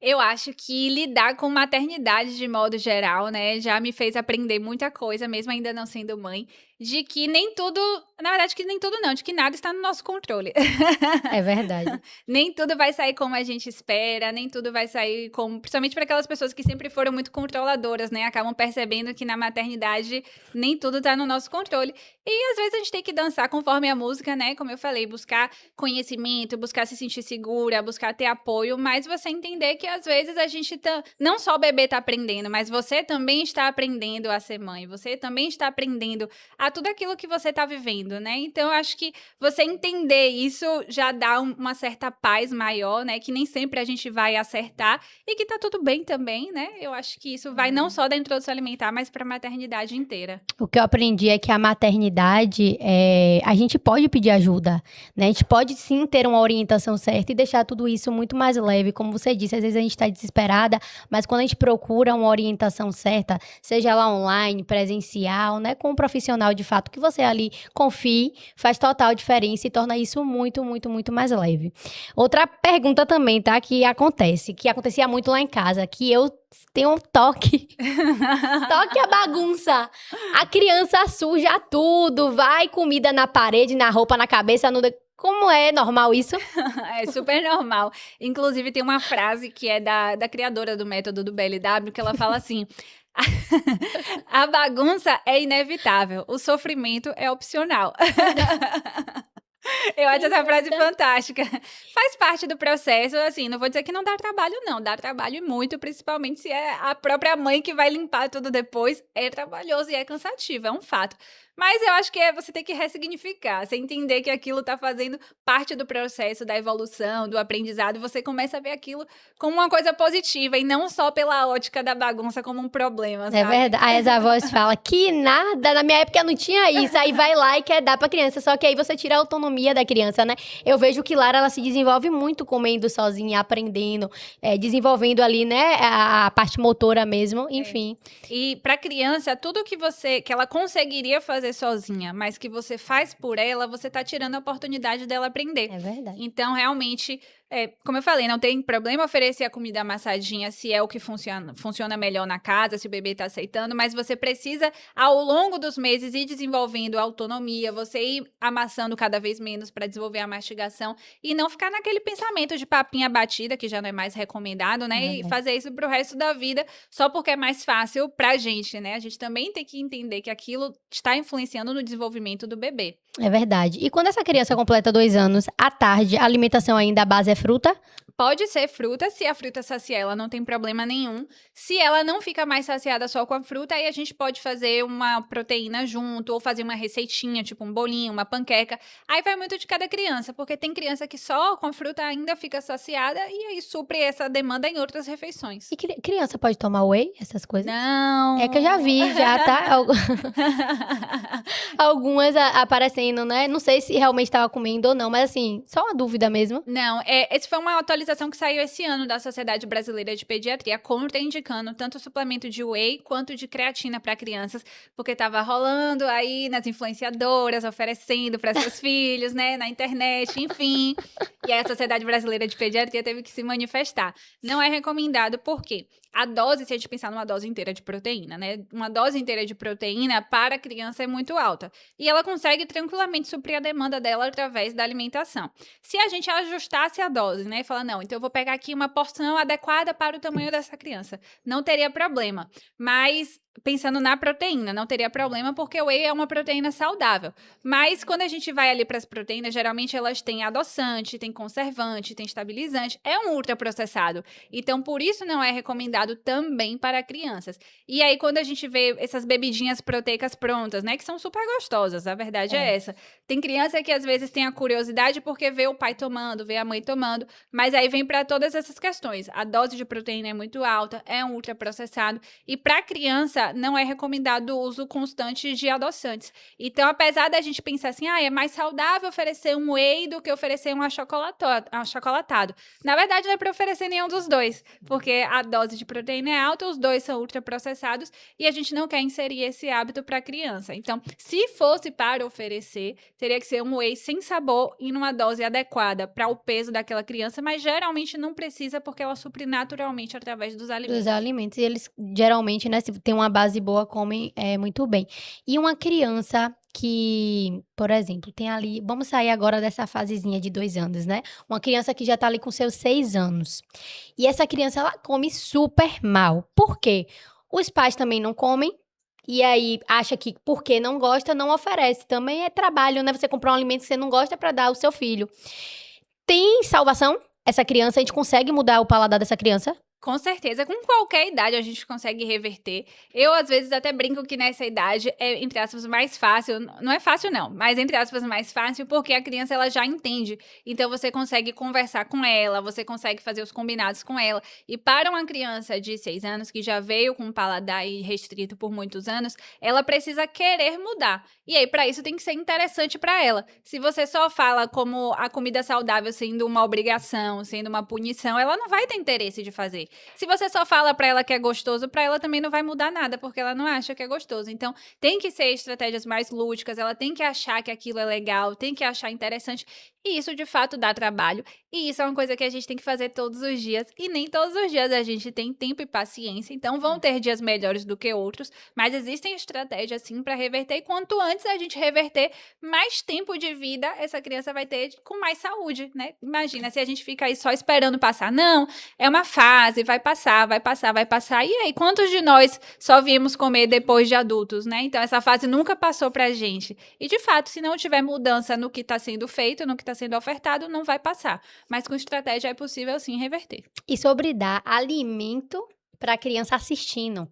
Eu acho que lidar com maternidade de modo geral, né, já me fez aprender muita coisa, mesmo ainda não sendo mãe, de que nem tudo, na verdade que nem tudo não, de que nada está no nosso controle. É verdade. Nem tudo vai sair como a gente espera, nem tudo vai sair como, principalmente para aquelas pessoas que sempre foram muito controladoras, né, acabam percebendo que na maternidade nem tudo tá no nosso controle. E às vezes a gente tem que dançar conforme a música, né, como eu falei, buscar conhecimento, buscar se sentir segura, buscar ter apoio, mas você entender que às vezes a gente não só o bebê tá aprendendo, mas você também está aprendendo a ser mãe, você também está aprendendo a tudo aquilo que você tá vivendo, né? Então eu acho que você entender isso já dá uma certa paz maior, né? Que nem sempre a gente vai acertar e que tá tudo bem também, né? Eu acho que isso vai não só da introdução alimentar, mas pra maternidade inteira. O que eu aprendi é que a maternidade, a gente pode pedir ajuda, né? A gente pode sim ter uma orientação certa e deixar tudo isso muito mais leve. Como você disse, às vezes a gente está desesperada, mas quando a gente procura uma orientação certa, seja lá online, presencial, né? Com um profissional de fato que você ali confie, faz total diferença e torna isso muito, muito, muito mais leve. Outra pergunta também, tá? Que acontecia muito lá em casa, que eu tenho um toque. Toque a bagunça. A criança suja tudo, vai comida na parede, na roupa, na cabeça, no... Como é normal isso? É super normal. Inclusive, tem uma frase que é da criadora do método do BLW, que ela fala assim: a bagunça é inevitável, o sofrimento é opcional. Eu acho essa frase fantástica. Faz parte do processo, assim, não vou dizer que não dá trabalho, não. Dá trabalho e muito, principalmente se é a própria mãe que vai limpar tudo depois. É trabalhoso e é cansativo, é um fato. Mas eu acho que você tem que ressignificar, você entender que aquilo tá fazendo parte do processo da evolução, do aprendizado, e você começa a ver aquilo como uma coisa positiva e não só pela ótica da bagunça como um problema, sabe? É verdade. Aí as avós falam que nada, na minha época não tinha isso. Aí vai lá e quer dar pra criança. Só que aí você tira a autonomia da criança, né? Eu vejo que Lara, ela se desenvolve muito comendo sozinha, aprendendo, desenvolvendo ali, né, a parte motora mesmo, enfim. E pra criança, tudo que ela conseguiria fazer sozinha, mas que você faz por ela, você tá tirando a oportunidade dela aprender. É verdade. Então, realmente, como eu falei, não tem problema oferecer a comida amassadinha se é o que funciona melhor na casa, se o bebê tá aceitando, mas você precisa, ao longo dos meses, ir desenvolvendo a autonomia, você ir amassando cada vez menos para desenvolver a mastigação e não ficar naquele pensamento de papinha batida, que já não é mais recomendado, né? E fazer isso pro resto da vida, só porque é mais fácil pra gente, né? A gente também tem que entender que aquilo está influenciando no desenvolvimento do bebê. É verdade. E quando essa criança completa 2 anos, à tarde, a alimentação ainda à base é fruta? Pode ser fruta, se a fruta saciar, ela não tem problema nenhum. Se ela não fica mais saciada só com a fruta, aí a gente pode fazer uma proteína junto, ou fazer uma receitinha, tipo um bolinho, uma panqueca. Aí vai muito de cada criança, porque tem criança que só com a fruta ainda fica saciada e aí supre essa demanda em outras refeições. E criança pode tomar whey, essas coisas? Não! É que eu já vi, já, tá? Algumas aparecendo, né? Não sei se realmente estava comendo ou não, mas assim, só uma dúvida mesmo. Não, esse foi uma atualização que saiu esse ano da Sociedade Brasileira de Pediatria, contraindicando tanto o suplemento de whey quanto de creatina para crianças, porque estava rolando aí nas influenciadoras, oferecendo para seus filhos, né, na internet, enfim. E aí a Sociedade Brasileira de Pediatria teve que se manifestar. Não é recomendado, por quê? A dose, se a gente pensar numa dose inteira de proteína, né? Uma dose inteira de proteína para a criança é muito alta. E ela consegue tranquilamente suprir a demanda dela através da alimentação. Se a gente ajustasse a dose, né? E falar, não, então eu vou pegar aqui uma porção adequada para o tamanho dessa criança. Não teria problema. Mas, pensando na proteína, não teria problema porque o whey é uma proteína saudável. Mas, quando a gente vai ali para as proteínas, geralmente elas têm adoçante, tem conservante, tem estabilizante. É um ultraprocessado. Então, por isso não é recomendado também para crianças. E aí, quando a gente vê essas bebidinhas proteicas prontas, né? Que são super gostosas, a verdade é essa. Tem criança que às vezes tem a curiosidade porque vê o pai tomando, vê a mãe tomando, mas aí vem para todas essas questões. A dose de proteína é muito alta, é um ultraprocessado, e para criança não é recomendado o uso constante de adoçantes. Então, apesar da gente pensar assim, é mais saudável oferecer um whey do que oferecer um achocolatado. Na verdade, não é para oferecer nenhum dos dois, porque a dose de proteína é alta, os dois são ultraprocessados e a gente não quer inserir esse hábito para a criança. Então, se fosse para oferecer, teria que ser um whey sem sabor e numa dose adequada para o peso daquela criança, mas geralmente não precisa porque ela supre naturalmente através dos alimentos. Dos alimentos. E eles, geralmente, né, se tem uma base boa, comem muito bem. E uma criança que, por exemplo, tem ali... Vamos sair agora dessa fasezinha de 2 anos, né? Uma criança que já tá ali com seus 6 anos. E essa criança, ela come super mal. Por quê? Os pais também não comem. E aí, acha que porque não gosta, não oferece. Também é trabalho, né? Você comprar um alimento que você não gosta para dar ao seu filho. Tem salvação? Essa criança, a gente consegue mudar o paladar dessa criança? Com certeza, com qualquer idade a gente consegue reverter. Eu, às vezes, até brinco que nessa idade é, entre aspas, mais fácil. Não é fácil, não, mas entre aspas, mais fácil, porque a criança, ela já entende. Então, você consegue conversar com ela, você consegue fazer os combinados com ela. E para uma criança de 6 anos, que já veio com um paladar restrito por muitos anos, ela precisa querer mudar. E aí, para isso, tem que ser interessante para ela. Se você só fala como a comida saudável sendo uma obrigação, sendo uma punição, ela não vai ter interesse de fazer. Se você só fala pra ela que é gostoso, pra ela também não vai mudar nada, porque ela não acha que é gostoso. Então, tem que ser estratégias mais lúdicas, ela tem que achar que aquilo é legal, tem que achar interessante. E isso, de fato, dá trabalho. E isso é uma coisa que a gente tem que fazer todos os dias. E nem todos os dias a gente tem tempo e paciência. Então, vão ter dias melhores do que outros. Mas existem estratégias, sim, para reverter. E quanto antes a gente reverter, mais tempo de vida essa criança vai ter com mais saúde, né? Imagina, se a gente fica aí só esperando passar. Não, é uma fase, vai passar, vai passar, vai passar. E aí, quantos de nós só viemos comer depois de adultos, né? Então, essa fase nunca passou pra gente. E, de fato, se não tiver mudança no que está sendo feito, no que está sendo ofertado, não vai passar. Mas com estratégia é possível, sim, reverter. E sobre dar alimento para a criança assistindo.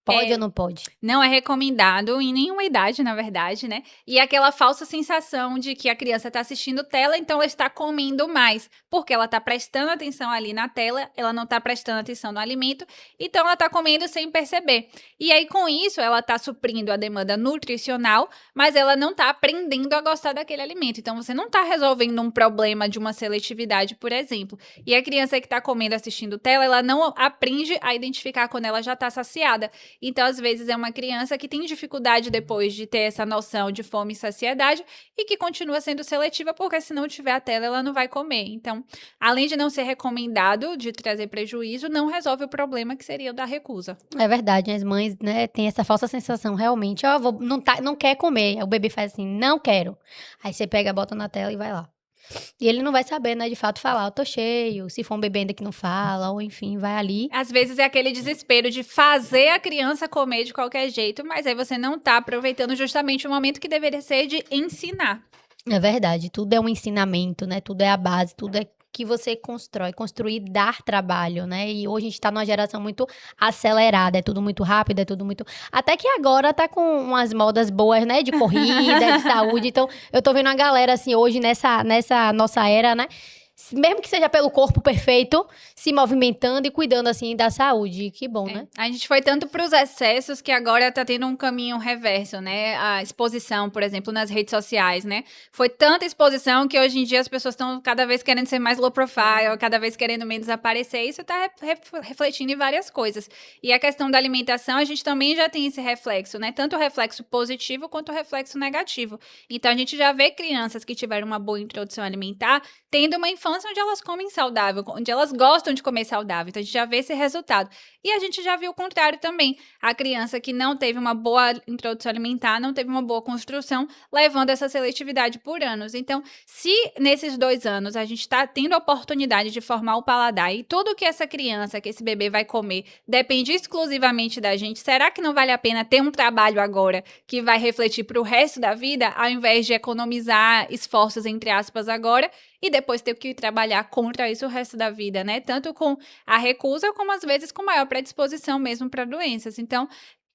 Pode ou não pode? Não é recomendado em nenhuma idade, na verdade, né? E aquela falsa sensação de que a criança está assistindo tela, então ela está comendo mais, porque ela está prestando atenção ali na tela, ela não está prestando atenção no alimento, então ela está comendo sem perceber. E aí, com isso, ela está suprindo a demanda nutricional, mas ela não está aprendendo a gostar daquele alimento. Então, você não está resolvendo um problema de uma seletividade, por exemplo. E a criança que está comendo assistindo tela, ela não aprende a identificar quando ela já está saciada. Então, às vezes, é uma criança que tem dificuldade depois de ter essa noção de fome e saciedade e que continua sendo seletiva, porque se não tiver a tela, ela não vai comer. Então, além de não ser recomendado, de trazer prejuízo, não resolve o problema que seria o da recusa. É verdade, as mães, né, têm essa falsa sensação, realmente, não quer comer. Aí o bebê faz assim, não quero. Aí você pega, bota na tela e vai lá. E ele não vai saber, né, de fato falar, eu tô cheio, se for um bebê ainda que não fala, ou enfim, vai ali. Às vezes é aquele desespero de fazer a criança comer de qualquer jeito, mas aí você não tá aproveitando justamente o momento que deveria ser de ensinar. É verdade, tudo é um ensinamento, né, tudo é a base, tudo é que você constrói. Construir dar trabalho, né? E hoje a gente tá numa geração muito acelerada, é tudo muito rápido, é tudo muito... Até que agora tá com umas modas boas, né? De corrida, de saúde. Então, eu tô vendo a galera, assim, hoje nessa nossa era, né? Mesmo que seja pelo corpo perfeito, se movimentando e cuidando, assim, da saúde. Que bom, né? A gente foi tanto para os excessos que agora tá tendo um caminho reverso, né? A exposição, por exemplo, nas redes sociais, né? Foi tanta exposição que hoje em dia as pessoas estão cada vez querendo ser mais low profile, cada vez querendo menos aparecer. Isso tá refletindo em várias coisas. E a questão da alimentação, a gente também já tem esse reflexo, né? Tanto o reflexo positivo quanto o reflexo negativo. Então, a gente já vê crianças que tiveram uma boa introdução alimentar tendo uma infância onde elas comem saudável, onde elas gostam de comer saudável. Então, a gente já vê esse resultado. E a gente já viu o contrário também. A criança que não teve uma boa introdução alimentar, não teve uma boa construção, levando essa seletividade por anos. Então, se nesses 2 anos a gente está tendo a oportunidade de formar o paladar e tudo que essa criança, que esse bebê vai comer, depende exclusivamente da gente, será que não vale a pena ter um trabalho agora que vai refletir para o resto da vida, ao invés de economizar esforços, entre aspas, agora, e depois ter que trabalhar contra isso o resto da vida, né? Tanto com a recusa, como às vezes com maior predisposição mesmo para doenças. Então,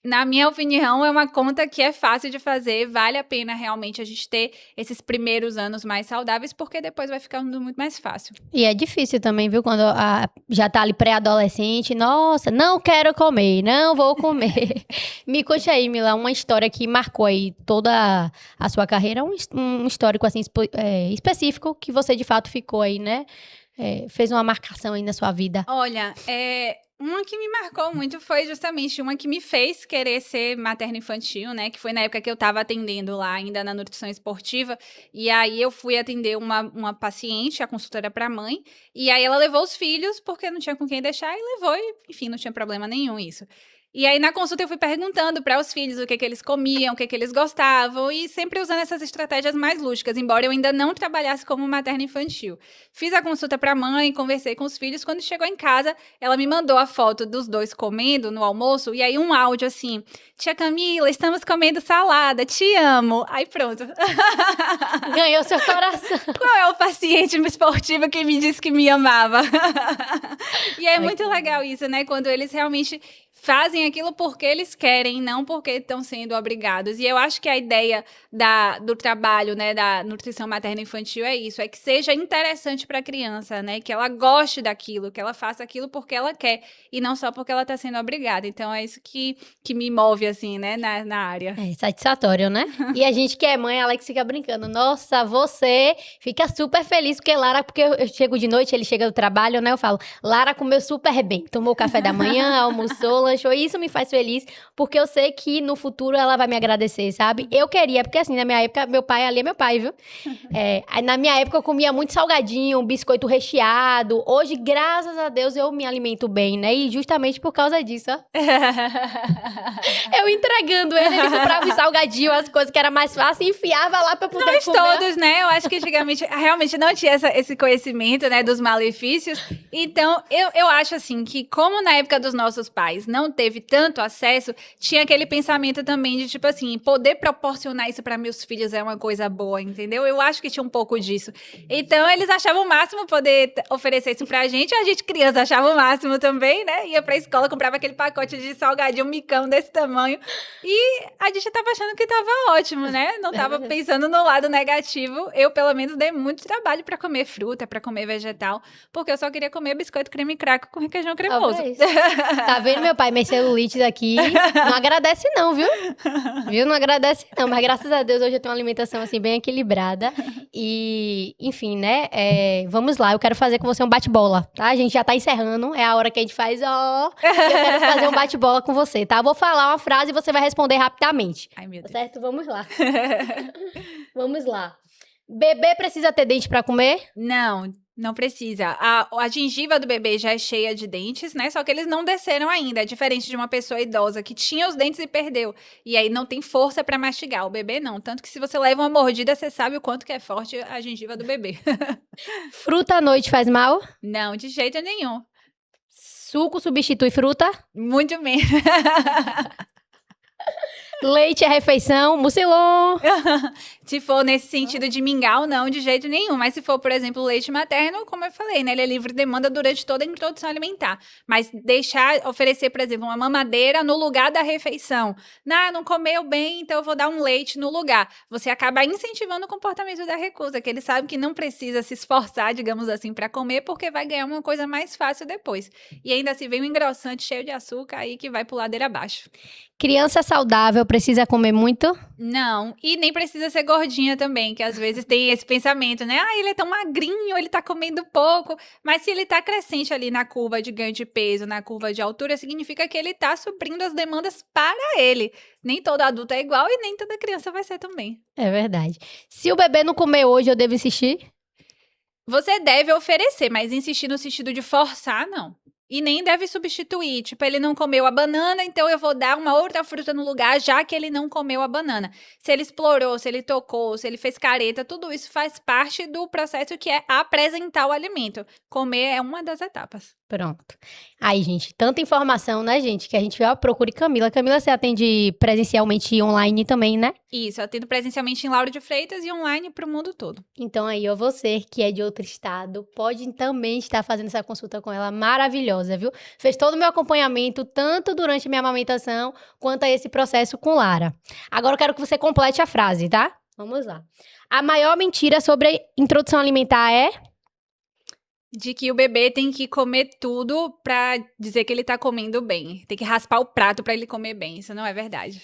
na minha opinião, é uma conta que é fácil de fazer, vale a pena realmente a gente ter esses primeiros anos mais saudáveis, porque depois vai ficando muito mais fácil. E é difícil também, viu? Quando já tá ali pré-adolescente, nossa, não quero comer, não vou comer. Me conte aí, Mila, uma história que marcou aí toda a sua carreira, um histórico assim específico que você de fato ficou aí, né? Fez uma marcação aí na sua vida. Olha, uma que me marcou muito foi justamente uma que me fez querer ser materno-infantil, né? Que foi na época que eu tava atendendo lá, ainda na nutrição esportiva. E aí eu fui atender uma paciente, a consultora pra mãe. E aí ela levou os filhos, porque não tinha com quem deixar, e levou. E, enfim, não tinha problema nenhum isso. E aí, na consulta, eu fui perguntando para os filhos o que eles comiam, o que eles gostavam, e sempre usando essas estratégias mais lúdicas, embora eu ainda não trabalhasse como materna infantil. Fiz a consulta para a mãe, conversei com os filhos. Quando chegou em casa, ela me mandou a foto dos dois comendo no almoço, e aí um áudio assim: tia Camila, estamos comendo salada, te amo. Aí pronto. Ganhou seu coração. Qual é o paciente esportivo que me disse que me amava? E é muito legal isso, né? Quando eles realmente fazem aquilo porque eles querem, não porque estão sendo obrigados. E eu acho que a ideia do trabalho, né, da nutrição materno-infantil é isso, é que seja interessante para a criança, né, que ela goste daquilo, que ela faça aquilo porque ela quer e não só porque ela está sendo obrigada. Então é isso que me move, assim, né, na área. É satisfatório, né? E a gente que é mãe, a Alex fica brincando. Nossa, você fica super feliz, porque Lara, porque eu chego de noite, ele chega do trabalho, né? Eu falo, Lara comeu super bem, tomou café da manhã, almoçou, lanchou. Isso me faz feliz, porque eu sei que no futuro ela vai me agradecer, sabe? Eu queria, porque assim, na minha época, meu pai ali é meu pai, viu? Aí na minha época eu comia muito salgadinho, biscoito recheado. Hoje, graças a Deus, eu me alimento bem, né? E justamente por causa disso, ó. Eu entregando ele comprava os salgadinhos, as coisas que era mais fácil, e enfiava lá pra poder Nós comer. todos, né? Eu acho que antigamente realmente não tinha esse conhecimento, né, dos malefícios. Então, eu acho assim que como na época dos nossos pais não teve tanto acesso, tinha aquele pensamento também de tipo assim, poder proporcionar isso para meus filhos é uma coisa boa, entendeu? Eu acho que tinha um pouco disso. Então, eles achavam o máximo poder oferecer isso pra gente, a gente criança achava o máximo também, né? Ia pra escola, comprava aquele pacote de salgadinho, um micão desse tamanho, e a gente tava achando que tava ótimo, né? Não tava pensando no lado negativo. Eu, pelo menos, dei muito trabalho pra comer fruta, pra comer vegetal, porque eu só queria comer biscoito creme crack com requeijão cremoso. Tá vendo, meu pai? Minha celulite aqui. Não agradece não, viu? Não agradece não. Mas graças a Deus hoje eu tenho uma alimentação assim bem equilibrada. E, enfim, né? Vamos lá, eu quero fazer com você um bate-bola, tá? A gente já tá encerrando. É a hora que a gente faz, ó. Eu quero fazer um bate-bola com você, tá? Eu vou falar uma frase e você vai responder rapidamente. Ai, meu Deus. Certo? Vamos lá. Vamos lá. Bebê precisa ter dente pra comer? Não precisa. A gengiva do bebê já é cheia de dentes, né? Só que eles não desceram ainda. É diferente de uma pessoa idosa que tinha os dentes e perdeu. E aí não tem força pra mastigar. O bebê não. Tanto que se você leva uma mordida, você sabe o quanto que é forte a gengiva do bebê. Fruta à noite faz mal? Não, de jeito nenhum. Suco substitui fruta? Muito menos. Leite é refeição, mucilon. Se for nesse sentido de mingau, não, de jeito nenhum. Mas se for, por exemplo, leite materno, como eu falei, né? Ele é livre demanda durante toda a introdução alimentar. Mas oferecer, por exemplo, uma mamadeira no lugar da refeição. Não comeu bem, então eu vou dar um leite no lugar. Você acaba incentivando o comportamento da recusa, que ele sabe que não precisa se esforçar, digamos assim, para comer, porque vai ganhar uma coisa mais fácil depois. E ainda se vem um engrossante cheio de açúcar aí que vai pro ladeira abaixo. Criança saudável precisa comer muito? Não, e nem precisa ser gordinha também, que às vezes tem esse pensamento, né? Ele é tão magrinho, ele tá comendo pouco. Mas se ele tá crescente ali na curva de ganho de peso, na curva de altura, significa que ele tá suprindo as demandas para ele. Nem todo adulto é igual e nem toda criança vai ser também. É verdade. Se o bebê não comer hoje, eu devo insistir? Você deve oferecer, mas insistir no sentido de forçar, não. E nem deve substituir. Tipo, ele não comeu a banana, então eu vou dar uma outra fruta no lugar, já que ele não comeu a banana. Se ele explorou, se ele tocou, se ele fez careta, tudo isso faz parte do processo que é apresentar o alimento. Comer é uma das etapas. Pronto. Aí, gente, tanta informação, né, gente? Que a gente procure Camila. Camila, você atende presencialmente e online também, né? Isso, eu atendo presencialmente em Lauro de Freitas e online para o mundo todo. Então aí, ó, você que é de outro estado, pode também estar fazendo essa consulta com ela maravilhosa, viu? Fez todo o meu acompanhamento, tanto durante a minha amamentação, quanto a esse processo com Lara. Agora eu quero que você complete a frase, tá? Vamos lá. A maior mentira sobre introdução alimentar é... De que o bebê tem que comer tudo pra dizer que ele tá comendo bem. Tem que raspar o prato pra ele comer bem. Isso não é verdade.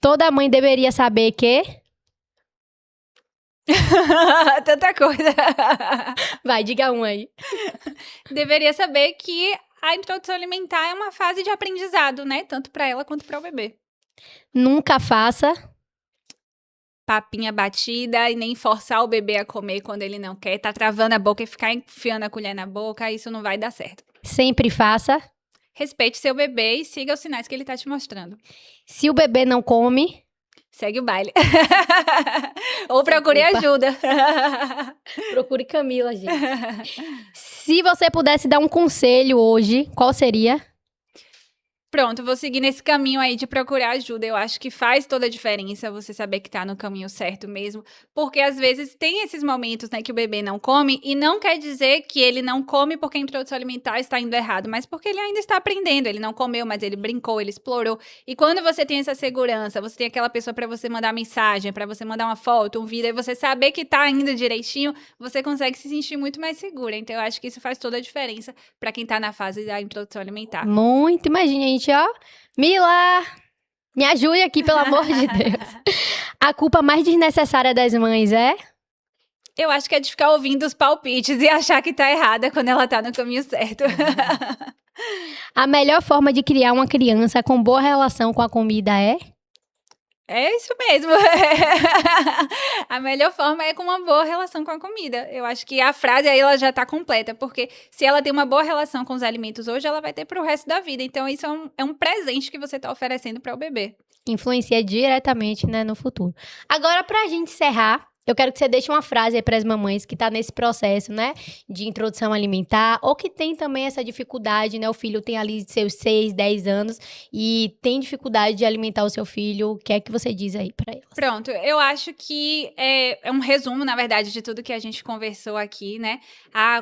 Toda mãe deveria saber que... Tanta coisa. Vai, diga um aí. Deveria saber que a introdução alimentar é uma fase de aprendizado, né? Tanto pra ela quanto para o bebê. Nunca faça... Papinha batida e nem forçar o bebê a comer quando ele não quer. Tá travando a boca e ficar enfiando a colher na boca, isso não vai dar certo. Sempre faça... Respeite seu bebê e siga os sinais que ele tá te mostrando. Se o bebê não come... Segue o baile. Ou procure ajuda. Procure Camila, gente. Se você pudesse dar um conselho hoje, qual seria? Pronto, vou seguir nesse caminho aí de procurar ajuda. Eu acho que faz toda a diferença você saber que tá no caminho certo mesmo. Porque às vezes tem esses momentos, né, que o bebê não come e não quer dizer que ele não come porque a introdução alimentar está indo errado, mas porque ele ainda está aprendendo. Ele não comeu, mas ele brincou, ele explorou. E quando você tem essa segurança, você tem aquela pessoa para você mandar mensagem, para você mandar uma foto, um vídeo, e você saber que tá indo direitinho, você consegue se sentir muito mais segura. Então eu acho que isso faz toda a diferença para quem tá na fase da introdução alimentar. Muito, imagina, gente, ó. Mila, me ajude aqui, pelo amor de Deus. A culpa mais desnecessária das mães é? Eu acho que é de ficar ouvindo os palpites e achar que tá errada quando ela tá no caminho certo. A melhor forma de criar uma criança com boa relação com a comida é? É isso mesmo. A melhor forma é com uma boa relação com a comida. Eu acho que a frase aí ela já tá completa, porque se ela tem uma boa relação com os alimentos hoje, ela vai ter pro resto da vida. Então isso é um presente que você tá oferecendo para o bebê. Influencia diretamente, né, no futuro. Agora, pra gente encerrar, eu quero que você deixe uma frase aí para as mamães que tá nesse processo, né, de introdução alimentar, ou que tem também essa dificuldade, né, o filho tem ali seus 6, 10 anos e tem dificuldade de alimentar o seu filho. O que é que você diz aí para elas? Pronto, eu acho que é um resumo, na verdade, de tudo que a gente conversou aqui, né?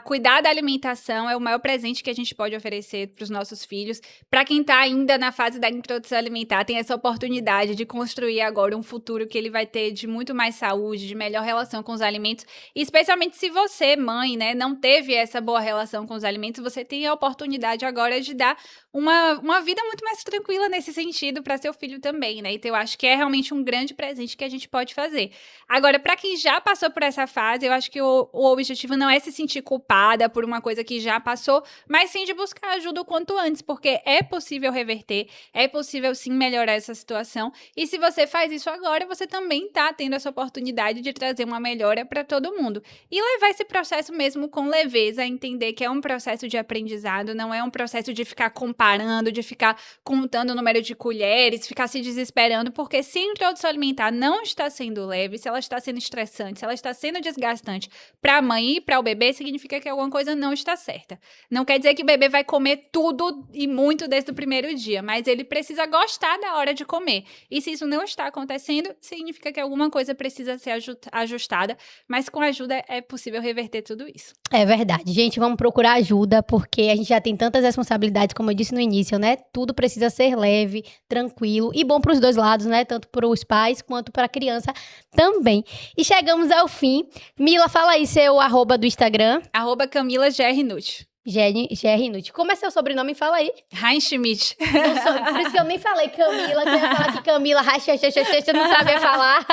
Cuidar da alimentação é o maior presente que a gente pode oferecer para os nossos filhos. Para quem tá ainda na fase da introdução alimentar, tem essa oportunidade de construir agora um futuro que ele vai ter de muito mais saúde, de melhor relação com os alimentos, e especialmente se você, mãe, né, não teve essa boa relação com os alimentos, você tem a oportunidade agora de dar uma vida muito mais tranquila nesse sentido para seu filho também, né? Então eu acho que é realmente um grande presente que a gente pode fazer. Agora, para quem já passou por essa fase, eu acho que o objetivo não é se sentir culpada por uma coisa que já passou, mas sim de buscar ajuda o quanto antes, porque é possível reverter, é possível sim melhorar essa situação, e se você faz isso agora, você também tá tendo essa oportunidade de trazer uma melhora para todo mundo. E levar esse processo mesmo com leveza, entender que é um processo de aprendizado, não é um processo de ficar comparando, de ficar contando o número de colheres, ficar se desesperando, porque se a introdução alimentar não está sendo leve, se ela está sendo estressante, se ela está sendo desgastante para a mãe e para o bebê, significa que alguma coisa não está certa. Não quer dizer que o bebê vai comer tudo e muito desde o primeiro dia, mas ele precisa gostar da hora de comer. E se isso não está acontecendo, significa que alguma coisa precisa ser ajustada, mas com ajuda é possível reverter tudo isso. É verdade. Gente, vamos procurar ajuda, porque a gente já tem tantas responsabilidades, como eu disse no início, né? Tudo precisa ser leve, tranquilo e bom para os dois lados, né? Tanto para os pais quanto para a criança também. E chegamos ao fim. Mila, fala aí seu @ do Instagram. @CamilaGRNut. GRNut. Como é seu sobrenome? Fala aí. Heinschmidt. Por isso que eu nem falei Camila, que eu ia falar que Camila, não sabia falar.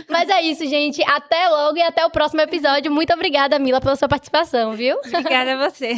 Mas é isso, gente. Até logo e até o próximo episódio. Muito obrigada, Mila, pela sua participação, viu? Obrigada a você.